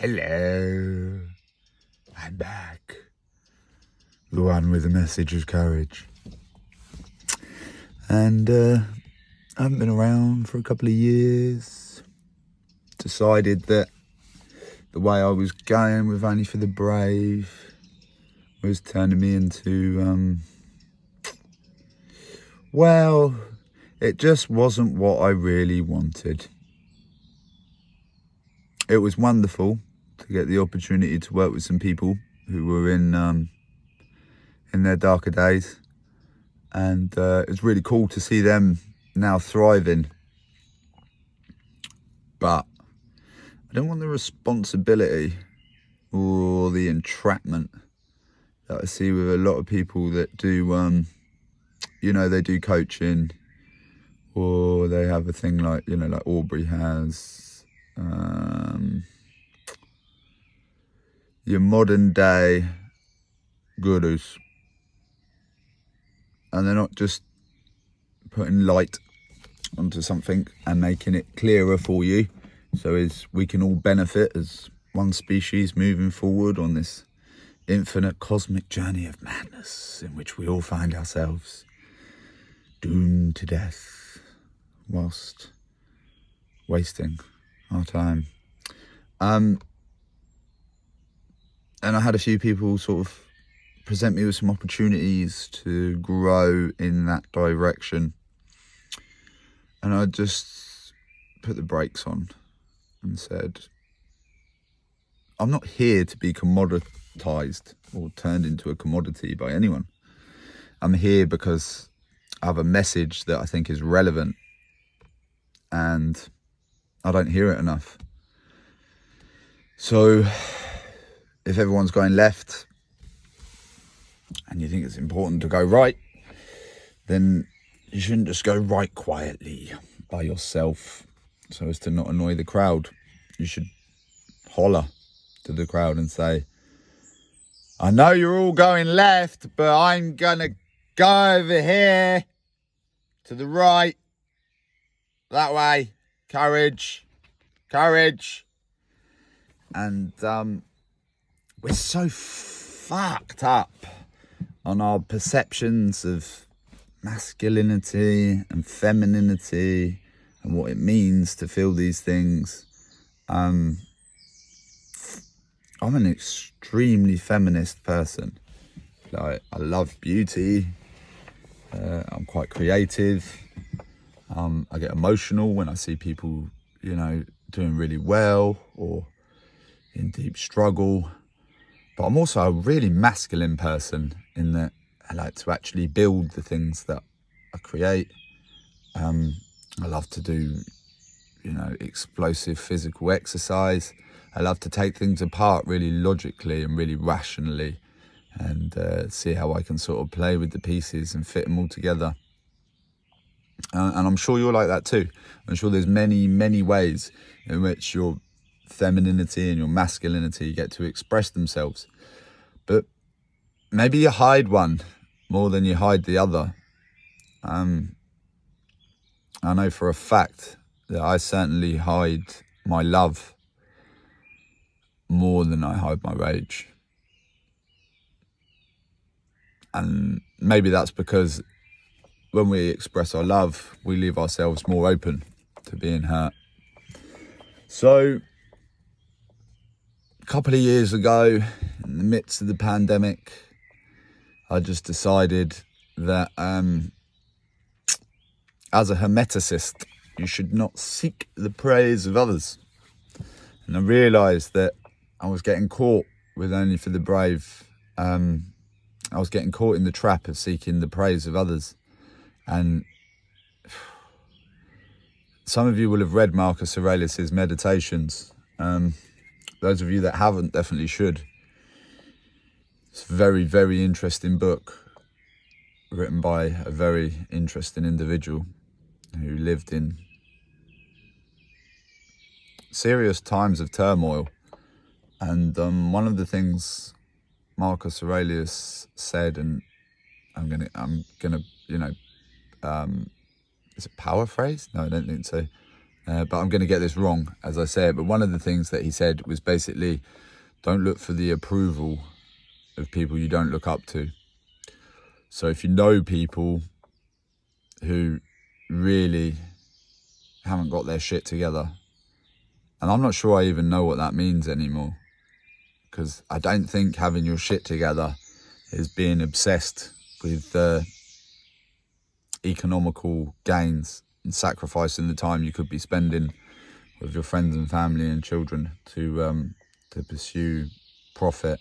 Hello, I'm back. The one with a message of courage. And I haven't been around for a couple of years. Decided that the way I was going with Only for the Brave was turning me into, well, it just wasn't what I really wanted. It was wonderful to get the opportunity to work with some people who were in their darker days, and it's really cool to see them now thriving. But I don't want the responsibility or the entrapment that I see with a lot of people that do, they do coaching, or they have a thing like, like Aubrey has. Your modern day gurus. And they're not just putting light onto something and making it clearer for you, so as we can all benefit as one species moving forward on this infinite cosmic journey of madness in which we all find ourselves doomed to death whilst wasting our time. And I had a few people sort of present me with some opportunities to grow in that direction. And I just put the brakes on and said, I'm not here to be commoditized or turned into a commodity by anyone. I'm here because I have a message that I think is relevant, and I don't hear it enough. So if everyone's going left and you think it's important to go right, then you shouldn't just go right quietly by yourself so as to not annoy the crowd. You should holler to the crowd and say, I know you're all going left, but I'm gonna go over here to the right, that way. Courage, courage. And we're so fucked up on our perceptions of masculinity and femininity and what it means to feel these things. I'm an extremely feminist person. Like, I love beauty. I'm quite creative. I get emotional when I see people, doing really well or in deep struggle. But I'm also a really masculine person in that I like to actually build the things that I create. I love to do, explosive physical exercise. I love to take things apart really logically and really rationally, and see how I can sort of play with the pieces and fit them all together. And I'm sure you're like that too. I'm sure there's many, many ways in which your femininity and your masculinity get to express themselves. But maybe you hide one more than you hide the other. I know for a fact that I certainly hide my love more than I hide my rage. And maybe that's because when we express our love, we leave ourselves more open to being hurt. So, a couple of years ago, in the midst of the pandemic, I just decided that as a hermeticist, you should not seek the praise of others. And I realised that I was getting caught with Only for the Brave. I was getting caught in the trap of seeking the praise of others. And some of you will have read Marcus Aurelius' Meditations. Those of you that haven't definitely should. It's a very, very interesting book written by a very interesting individual who lived in serious times of turmoil. And one of the things Marcus Aurelius said, and I'm gonna is it paraphrase? No, I don't think so. but I'm going to get this wrong, as I said. But one of the things that he said was basically, don't look for the approval of people you don't look up to. So if you know people who really haven't got their shit together, and I'm not sure I even know what that means anymore, because I don't think having your shit together is being obsessed with economical gains and sacrificing the time you could be spending with your friends and family and children to pursue profit.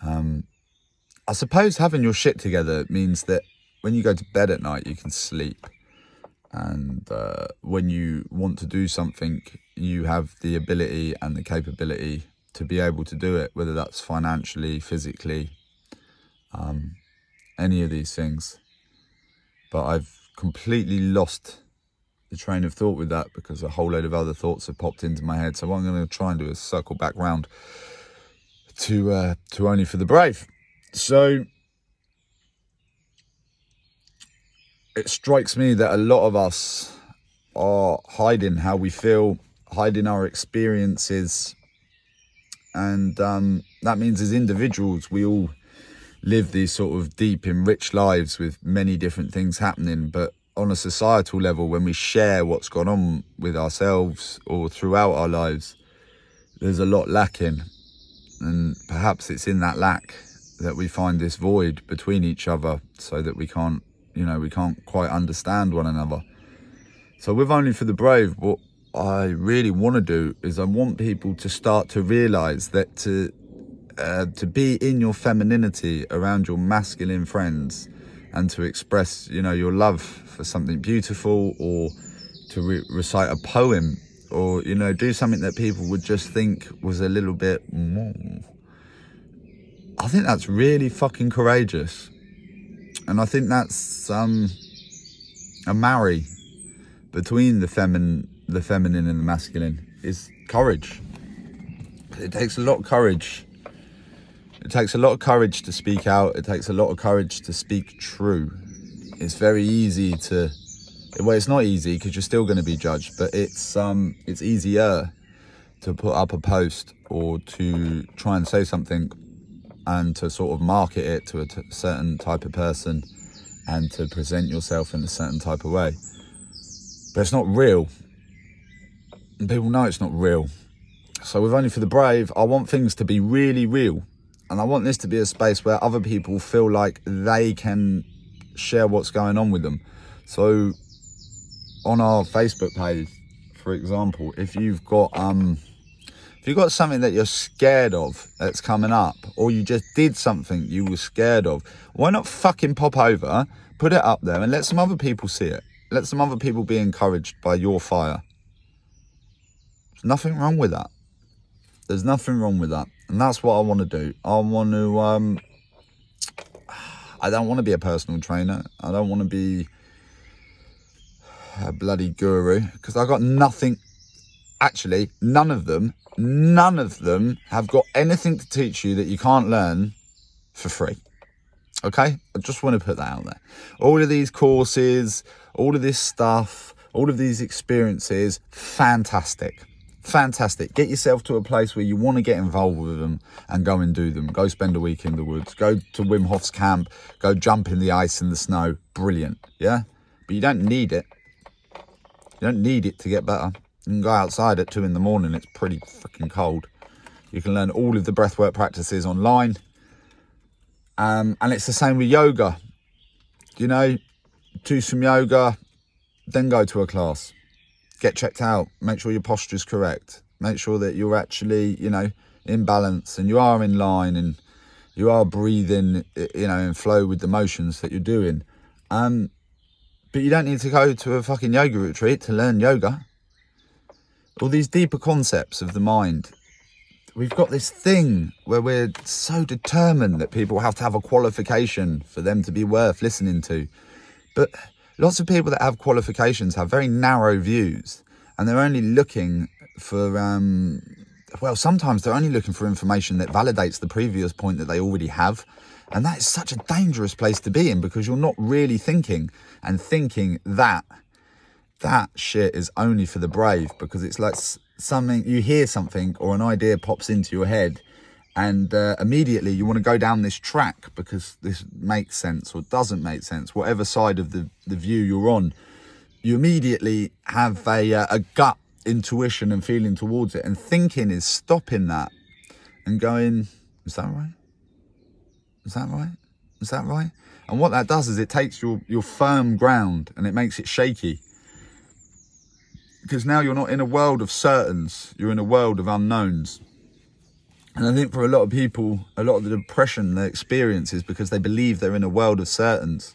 I suppose having your shit together means that when you go to bed at night, you can sleep. And when you want to do something, you have the ability and the capability to be able to do it, whether that's financially, physically, any of these things. But I've completely lost the train of thought with that because a whole load of other thoughts have popped into my head. So what I'm going to try and do is circle back round to Only for the Brave. So it strikes me that a lot of us are hiding how we feel, hiding our experiences. And that means as individuals, we all live these sort of deep, enriched lives with many different things happening. But on a societal level, when we share what's gone on with ourselves or throughout our lives, there's a lot lacking. And perhaps it's in that lack that we find this void between each other, so that we can't quite understand one another. So with Only for the Brave, what I really want to do is I want people to start to realise that to be in your femininity around your masculine friends, and to express, your love for something beautiful, or to recite a poem, or, do something that people would just think was a little bit more. I think that's really fucking courageous. And I think that's a marry between the feminine and the masculine is courage. It takes a lot of courage. It takes a lot of courage to speak out. It takes a lot of courage to speak true. It's very easy to, well, it's not easy because you're still going to be judged, but it's easier to put up a post or to try and say something and to sort of market it to a certain type of person and to present yourself in a certain type of way. But it's not real. And people know it's not real. So with Only for the Brave, I want things to be really real. And I want this to be a space where other people feel like they can share what's going on with them. So on our Facebook page, for example, if you've got something that you're scared of that's coming up, or you just did something you were scared of, why not fucking pop over, put it up there and let some other people see it. Let some other people be encouraged by your fire. There's nothing wrong with that. There's nothing wrong with that. And that's what I want to do. I want to, I don't want to be a personal trainer. I don't want to be a bloody guru, because I got nothing. Actually, none of them have got anything to teach you that you can't learn for free. Okay? I just want to put that out there. All of these courses, all of this stuff, all of these experiences, fantastic. Fantastic. Get yourself to a place where you want to get involved with them and go and do them. Go spend a week in the woods. Go to Wim Hof's camp. Go jump in the ice and the snow. Brilliant. Yeah? But you don't need it. You don't need it to get better. You can go outside at 2 a.m. It's pretty fucking cold. You can learn all of the breathwork practices online. And it's the same with yoga. Do some yoga, then go to a class. Get checked out. Make sure your posture's correct. Make sure that you're actually, in balance and you are in line and you are breathing, in flow with the motions that you're doing. But you don't need to go to a fucking yoga retreat to learn yoga. All these deeper concepts of the mind. We've got this thing where we're so determined that people have to have a qualification for them to be worth listening to. But lots of people that have qualifications have very narrow views, and they're only looking for, sometimes they're only looking for information that validates the previous point that they already have. And that is such a dangerous place to be in, because you're not really thinking, and thinking that that shit is only for the brave, because it's like something, you hear something or an idea pops into your head, and immediately you want to go down this track because this makes sense or doesn't make sense, whatever side of the view you're on. You immediately have a gut intuition and feeling towards it, and thinking is stopping that and going, is that right? Is that right? Is that right? And what that does is it takes your firm ground and it makes it shaky. Because now you're not in a world of certains, you're in a world of unknowns. And I think for a lot of people, a lot of the depression they experience is because they believe they're in a world of certains.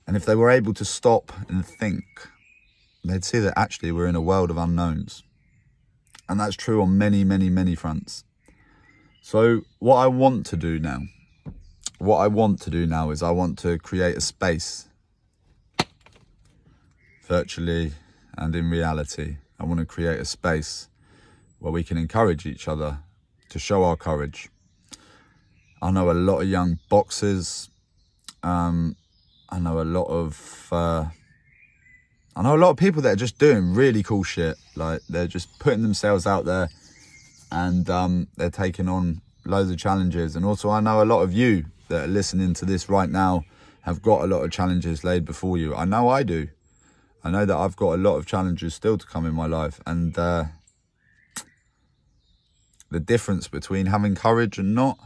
And if they were able to stop and think, they'd see that actually we're in a world of unknowns. And that's true on many, many, many fronts. So what I want to do now is I want to create a space, virtually and in reality. I want to create a space where we can encourage each other to show our courage. I know a lot of young boxers. I know a lot of people that are just doing really cool shit. Like, they're just putting themselves out there, and they're taking on loads of challenges. And also I know a lot of you that are listening to this right now have got a lot of challenges laid before you. I know I do. I know that I've got a lot of challenges still to come in my life. And the difference between having courage and not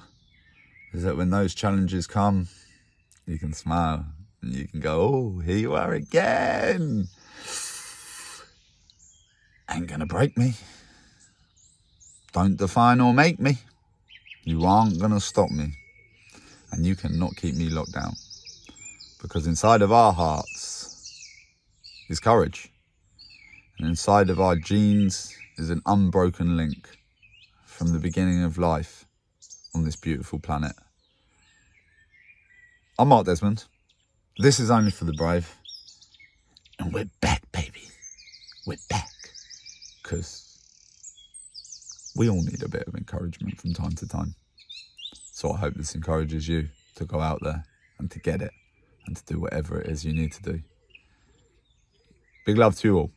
is that when those challenges come, you can smile and you can go, oh, here you are again. Ain't gonna break me. Don't define or make me. You aren't gonna stop me. And you cannot keep me locked down. Because inside of our hearts is courage. And inside of our genes is an unbroken link from the beginning of life on this beautiful planet. I'm Mark Desmond. This is Only for the Brave. And we're back, baby. We're back. Because we all need a bit of encouragement from time to time. So I hope this encourages you to go out there and to get it and to do whatever it is you need to do. Big love to you all.